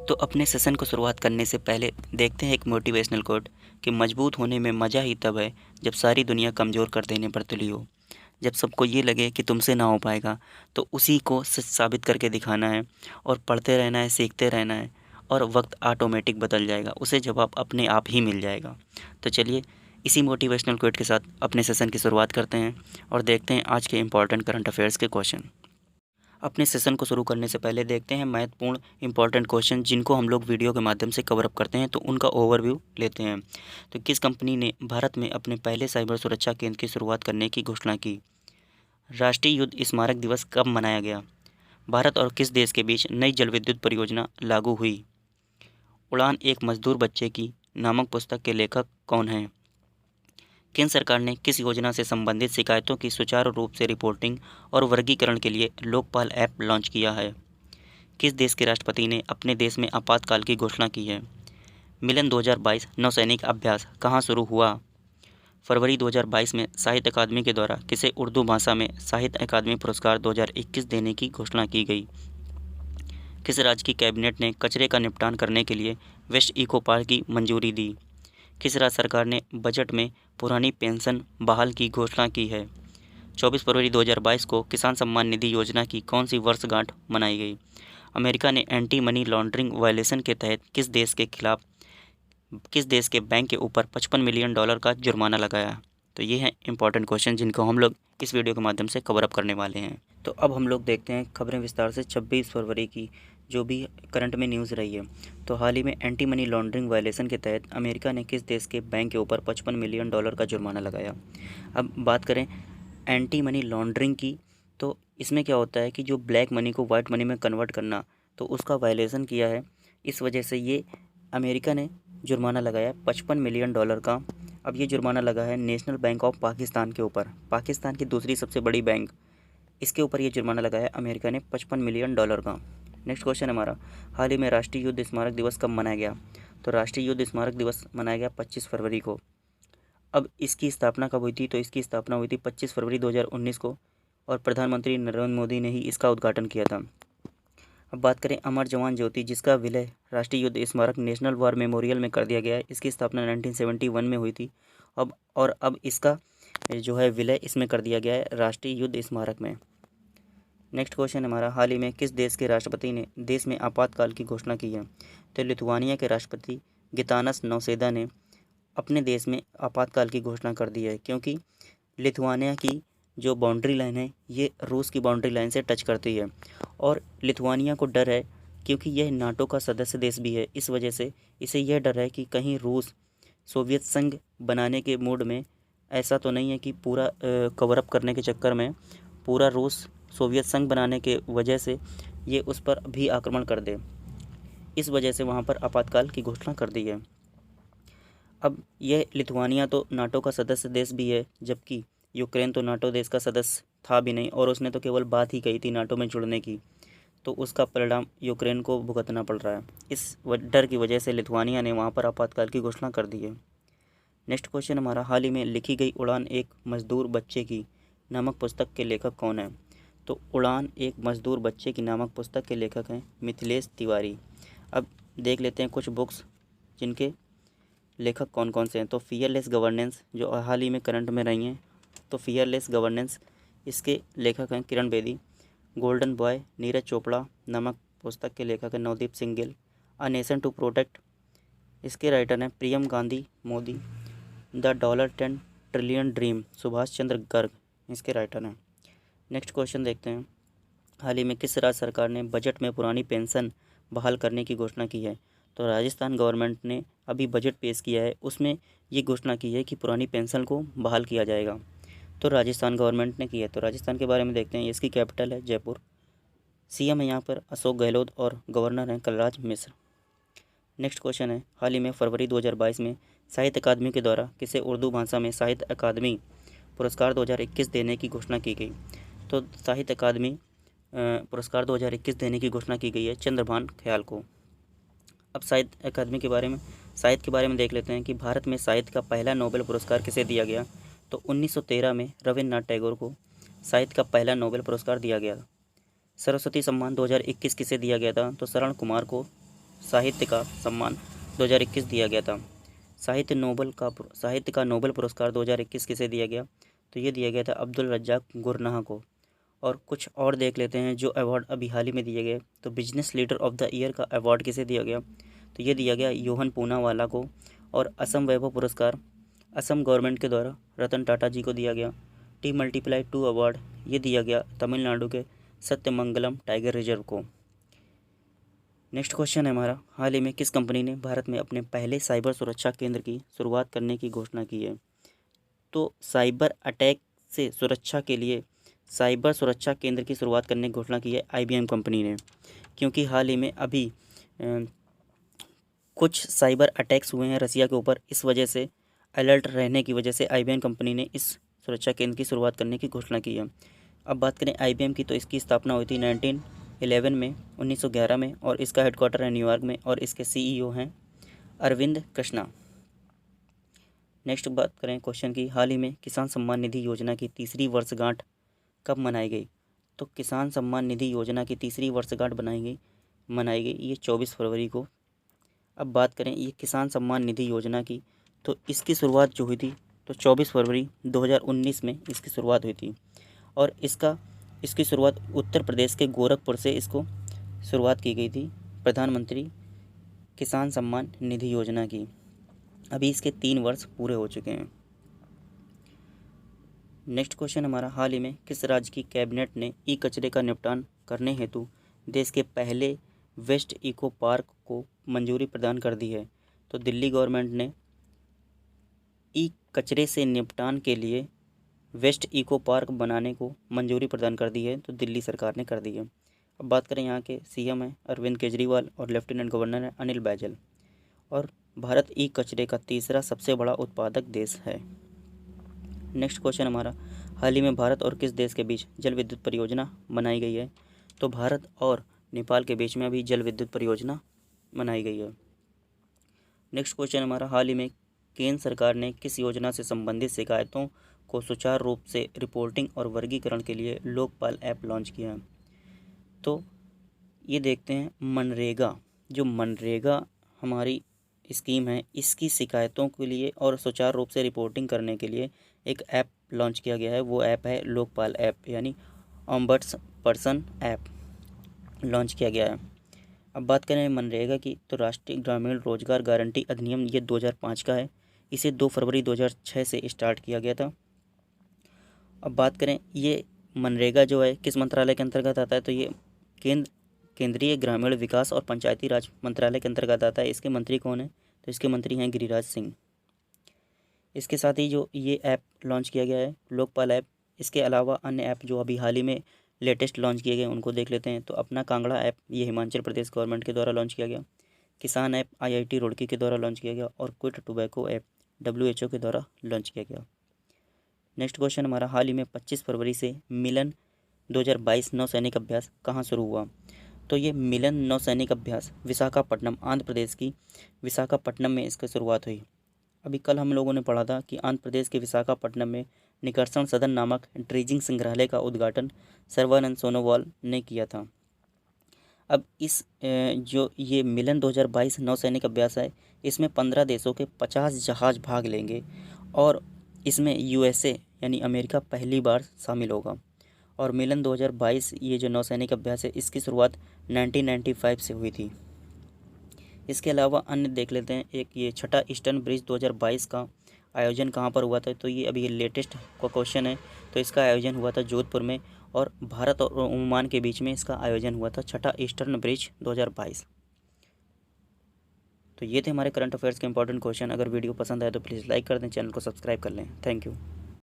तो अपने सेशन को शुरुआत करने से पहले देखते हैं एक मोटिवेशनल कोट कि मजबूत होने में मज़ा ही तब है जब सारी दुनिया कमज़ोर कर देने पर तुली हो। जब सबको ये लगे कि तुमसे ना हो पाएगा तो उसी को सच साबित करके दिखाना है और पढ़ते रहना है, सीखते रहना है और वक्त ऑटोमेटिक बदल जाएगा, उसे जवाब अपने आप ही मिल जाएगा। तो चलिए इसी मोटिवेशनल कोट के साथ अपने सेशन की शुरुआत करते हैं और देखते हैं आज के इम्पॉर्टेंट करंट अफेयर्स के क्वेश्चन। अपने सेशन को शुरू करने से पहले देखते हैं महत्वपूर्ण इंपॉर्टेंट क्वेश्चन जिनको हम लोग वीडियो के माध्यम से कवर अप करते हैं, तो उनका ओवरव्यू लेते हैं। तो किस कंपनी ने भारत में अपने पहले साइबर सुरक्षा केंद्र की शुरुआत करने की घोषणा की? राष्ट्रीय युद्ध स्मारक दिवस कब मनाया गया? भारत और किस देश के बीच नई जल विद्युत परियोजना लागू हुई? उड़ान एक मजदूर बच्चे की नामक पुस्तक के लेखक कौन हैं? केंद्र सरकार ने किस योजना से संबंधित शिकायतों की सुचारू रूप से रिपोर्टिंग और वर्गीकरण के लिए लोकपाल ऐप लॉन्च किया है? किस देश के राष्ट्रपति ने अपने देश में आपातकाल की घोषणा की है? मिलन 2022 नौसैनिक अभ्यास कहाँ शुरू हुआ? फरवरी 2022 में साहित्य अकादमी के द्वारा किसे उर्दू भाषा में साहित्य अकादमी पुरस्कार 2021 देने की घोषणा की गई? किस राज्य की कैबिनेट ने कचरे का निपटान करने के लिए वेस्ट इको पार्क की मंजूरी दी? किस राज्य सरकार ने बजट में पुरानी पेंशन बहाल की घोषणा की है? 24 फरवरी 2022 को किसान सम्मान निधि योजना की कौन सी वर्षगांठ मनाई गई? अमेरिका ने एंटी मनी लॉन्ड्रिंग वायलेशन के तहत किस देश के बैंक के ऊपर $55 मिलियन का जुर्माना लगाया? तो ये हैं इंपॉर्टेंट क्वेश्चन जिनको हम लोग इस वीडियो के माध्यम से कवर अप करने वाले हैं। तो अब हम लोग देखते हैं खबरें विस्तार से। 26 फरवरी की जो भी करंट में न्यूज़ रही है, तो हाल ही में एंटी मनी लॉन्ड्रिंग वायलेशन के तहत अमेरिका ने किस देश के बैंक के ऊपर $55 मिलियन का जुर्माना लगाया? अब बात करें एंटी मनी लॉन्ड्रिंग की, तो इसमें क्या होता है कि जो ब्लैक मनी को वाइट मनी में कन्वर्ट करना, तो उसका वायलेशन किया है। इस वजह से ये अमेरिका ने जुर्माना लगाया $55 मिलियन का। अब ये जुर्माना लगा है नेशनल बैंक ऑफ पाकिस्तान के ऊपर, पाकिस्तान की दूसरी सबसे बड़ी बैंक, इसके ऊपर ये जुर्माना लगाया अमेरिका ने $55 मिलियन का। नेक्स्ट क्वेश्चन हमारा, हाल ही में राष्ट्रीय युद्ध स्मारक दिवस कब मनाया गया? तो राष्ट्रीय युद्ध स्मारक दिवस मनाया गया 25 फरवरी को। अब इसकी स्थापना कब हुई थी? तो इसकी स्थापना हुई थी 25 फरवरी 2019 को और प्रधानमंत्री नरेंद्र मोदी ने ही इसका उद्घाटन किया था। अब बात करें अमर जवान ज्योति, जिसका विलय राष्ट्रीय युद्ध स्मारक नेशनल वॉर मेमोरियल में कर दिया गया है। इसकी स्थापना 1971 में हुई थी। अब इसका जो है विलय इसमें कर दिया गया है राष्ट्रीय युद्ध स्मारक में। नेक्स्ट क्वेश्चन हमारा, हाल ही में किस देश के राष्ट्रपति ने देश में आपातकाल की घोषणा की है? तो लिथुआनिया के राष्ट्रपति गितानस नौसेदा ने अपने देश में आपातकाल की घोषणा कर दी है, क्योंकि लिथुआनिया की जो बाउंड्री लाइन है ये रूस की बाउंड्री लाइन से टच करती है और लिथुआनिया को डर है क्योंकि यह नाटो का सदस्य देश भी है। इस वजह से इसे यह डर है कि कहीं रूस सोवियत संघ बनाने के मूड में, ऐसा तो नहीं है कि पूरा कवर अप करने के चक्कर में पूरा रूस सोवियत संघ बनाने के वजह से ये उस पर भी आक्रमण कर दे, इस वजह से वहाँ पर आपातकाल की घोषणा कर दी है। अब यह लिथुआनिया तो नाटो का सदस्य देश भी है, जबकि यूक्रेन तो नाटो देश का सदस्य था भी नहीं और उसने तो केवल बात ही कही थी नाटो में जुड़ने की, तो उसका परिणाम यूक्रेन को भुगतना पड़ रहा है। इस डर की वजह से लिथुआनिया ने वहाँ पर आपातकाल की घोषणा कर दी है। नेक्स्ट क्वेश्चन हमारा, हाल ही में लिखी गई उड़ान एक मजदूर बच्चे की नामक पुस्तक के लेखक कौन है? तो उड़ान एक मजदूर बच्चे की नामक पुस्तक के लेखक हैं मिथिलेश तिवारी। अब देख लेते हैं कुछ बुक्स जिनके लेखक कौन कौन से हैं। तो फियरलेस गवर्नेंस जो हाल ही में करंट में रही हैं, तो फियरलेस गवर्नेंस इसके लेखक हैं किरण बेदी। गोल्डन बॉय नीरज चोपड़ा नामक पुस्तक के लेखक हैं Navdeep Singh Gill. A nation to protect इसके राइटर हैं Priyam Gandhi Modi. The $10 trillion dream Subhash Chandra Garg इसके राइटर हैं। नेक्स्ट क्वेश्चन देखते हैं, हाल ही में किस राज्य सरकार ने बजट में पुरानी पेंशन बहाल करने की घोषणा की है? तो राजस्थान गवर्नमेंट ने अभी बजट पेश किया है, उसमें ये घोषणा की है कि पुरानी पेंशन को बहाल किया जाएगा। तो राजस्थान गवर्नमेंट ने की है। तो राजस्थान के बारे में देखते हैं, इसकी कैपिटल है जयपुर। सीएम है यहाँ पर अशोक गहलोत और गवर्नर हैं कलराज मिश्र। नेक्स्ट क्वेश्चन है, हाल ही में फरवरी 2022 में साहित्य अकादमी के द्वारा किसे उर्दू भाषा में साहित्य अकादमी पुरस्कार 2021 देने की घोषणा की गई? तो साहित्य अकादमी पुरस्कार 2021 देने की घोषणा की गई है चंद्रभान ख्याल को। अब साहित्य के बारे में देख लेते हैं कि भारत में साहित्य का पहला नोबेल पुरस्कार किसे दिया गया? तो 1913 में रविन्द्रनाथ टैगोर को साहित्य का पहला नोबेल पुरस्कार दिया गया। सरस्वती सम्मान 2021 किसे दिया गया था? तो शरण कुमार को साहित्य का सम्मान 2021 दिया गया था? साहित्य का नोबेल पुरस्कार 2021 किसे दिया गया? तो ये दिया गया था अब्दुल रज्जाक गुरनाह को। और कुछ और देख लेते हैं जो अवार्ड अभी हाल ही में दिए गए। तो business leader of the year का अवार्ड किसे दिया गया? तो ये दिया गया योहन पूनावाला को। और असम वैभव पुरस्कार असम गवर्नमेंट के द्वारा रतन टाटा जी को दिया गया। T+2 अवार्ड ये दिया गया तमिलनाडु के सत्यमंगलम टाइगर रिजर्व को। नेक्स्ट क्वेश्चन है हमारा, हाल ही में किस कंपनी ने भारत में अपने पहले साइबर सुरक्षा केंद्र की शुरुआत करने की घोषणा की है? तो साइबर अटैक से सुरक्षा के लिए साइबर सुरक्षा केंद्र की शुरुआत करने की घोषणा की है IBM कंपनी ने। क्योंकि हाल ही में अभी कुछ साइबर अटैक्स हुए हैं रसिया के ऊपर, इस वजह से अलर्ट रहने की वजह से IBM कंपनी ने इस सुरक्षा केंद्र की शुरुआत करने की घोषणा की है। अब बात करें IBM की, तो इसकी स्थापना हुई थी 1911 में 1911 में, और इसका हेडक्वार्टर है न्यूयॉर्क में, और इसके CEO हैं अरविंद कृष्णा। नेक्स्ट बात करें क्वेश्चन की, हाल ही में किसान सम्मान निधि योजना की तीसरी वर्षगांठ कब मनाई गई? तो किसान सम्मान निधि योजना की तीसरी वर्षगांठ मनाई गई ये 24 फरवरी को। अब बात करें ये किसान सम्मान निधि योजना की, तो इसकी शुरुआत जो हुई थी तो 24 फरवरी 2019 में इसकी शुरुआत हुई थी। और इसकी शुरुआत उत्तर प्रदेश के गोरखपुर से इसको शुरुआत की गई थी प्रधानमंत्री किसान सम्मान निधि योजना की। अभी इसके 3 वर्ष पूरे हो चुके हैं। नेक्स्ट क्वेश्चन हमारा, हाल ही में किस राज्य की कैबिनेट ने ई कचरे का निपटान करने हेतु देश के पहले वेस्ट इको पार्क को मंजूरी प्रदान कर दी है? तो दिल्ली गवर्नमेंट ने ई कचरे से निपटान के लिए वेस्ट इको पार्क बनाने को मंजूरी प्रदान कर दी है, तो दिल्ली सरकार ने कर दी है। अब बात करें यहाँ के CM हैं अरविंद केजरीवाल और लेफ्टिनेंट गवर्नर है अनिल बैजल। और भारत ई कचरे का तीसरा सबसे बड़ा उत्पादक देश है। नेक्स्ट क्वेश्चन हमारा, हाल ही में भारत और किस देश के बीच जल विद्युत परियोजना बनाई गई है? तो भारत और नेपाल के बीच में अभी जल विद्युत परियोजना बनाई गई है। नेक्स्ट क्वेश्चन हमारा, हाल ही में केंद्र सरकार ने किस योजना से संबंधित शिकायतों को सुचारू रूप से रिपोर्टिंग और वर्गीकरण के लिए लोकपाल ऐप लॉन्च किया है? तो ये देखते हैं मनरेगा, जो मनरेगा हमारी स्कीम है, इसकी शिकायतों के लिए और सुचारू रूप से रिपोर्टिंग करने के लिए एक ऐप लॉन्च किया गया है। वो ऐप है लोकपाल ऐप, यानी ऑम्बड्सपर्सन ऐप लॉन्च किया गया है। अब बात करें मनरेगा की, तो राष्ट्रीय ग्रामीण रोजगार गारंटी अधिनियम ये 2005 का है। इसे 2 फरवरी 2006 से स्टार्ट किया गया था। अब बात करें ये मनरेगा जो है किस मंत्रालय के अंतर्गत आता है? तो ये केंद्रीय ग्रामीण विकास और पंचायती राज मंत्रालय के अंतर्गत आता है। इसके मंत्री कौन है? तो इसके मंत्री हैं गिरिराज सिंह। इसके साथ ही जो ये ऐप लॉन्च किया गया है लोकपाल ऐप, इसके अलावा अन्य ऐप जो अभी हाल ही में लेटेस्ट लॉन्च किए गए उनको देख लेते हैं। तो अपना कांगड़ा ऐप ये हिमाचल प्रदेश गवर्नमेंट के द्वारा लॉन्च किया गया। किसान ऐप IIT रुड़की के द्वारा लॉन्च किया गया। और क्विट टोबैको ऐप WHO के द्वारा लॉन्च किया गया। नेक्स्ट क्वेश्चन हमारा, हाल ही में 25 फरवरी से मिलन 2022 नौसैनिक अभ्यास कहाँ शुरू हुआ? तो ये मिलन नौसैनिक अभ्यास विशाखापट्टनम आंध्र प्रदेश की विशाखापट्टनम में इसकी शुरुआत हुई। अभी कल हम लोगों ने पढ़ा था कि आंध्र प्रदेश के विशाखापट्टनम में निकर्षण सदन नामक ड्रेजिंग संग्रहालय का उद्घाटन सर्बानंद सोनोवाल ने किया था। अब जो ये मिलन 2022 नौसैनिक अभ्यास है, इसमें 15 देशों के 50 जहाज भाग लेंगे और इसमें USA यानी अमेरिका पहली बार शामिल होगा। और मिलन 2022 ये जो नौसैनिक अभ्यास है इसकी शुरुआत 1995 से हुई थी। इसके अलावा अन्य देख लेते हैं, एक ये छठा ईस्टर्न ब्रिज 2022 का आयोजन कहाँ पर हुआ था? तो ये अभी लेटेस्ट का क्वेश्चन है। तो इसका आयोजन हुआ था जोधपुर में, और भारत और ओमान के बीच में इसका आयोजन हुआ था छठा ईस्टर्न ब्रिज 2022। तो ये थे हमारे करंट अफेयर्स के इंपॉर्टेंट क्वेश्चन। अगर वीडियो पसंद आए तो प्लीज़ लाइक कर दें, चैनल को सब्सक्राइब कर लें। Thank you.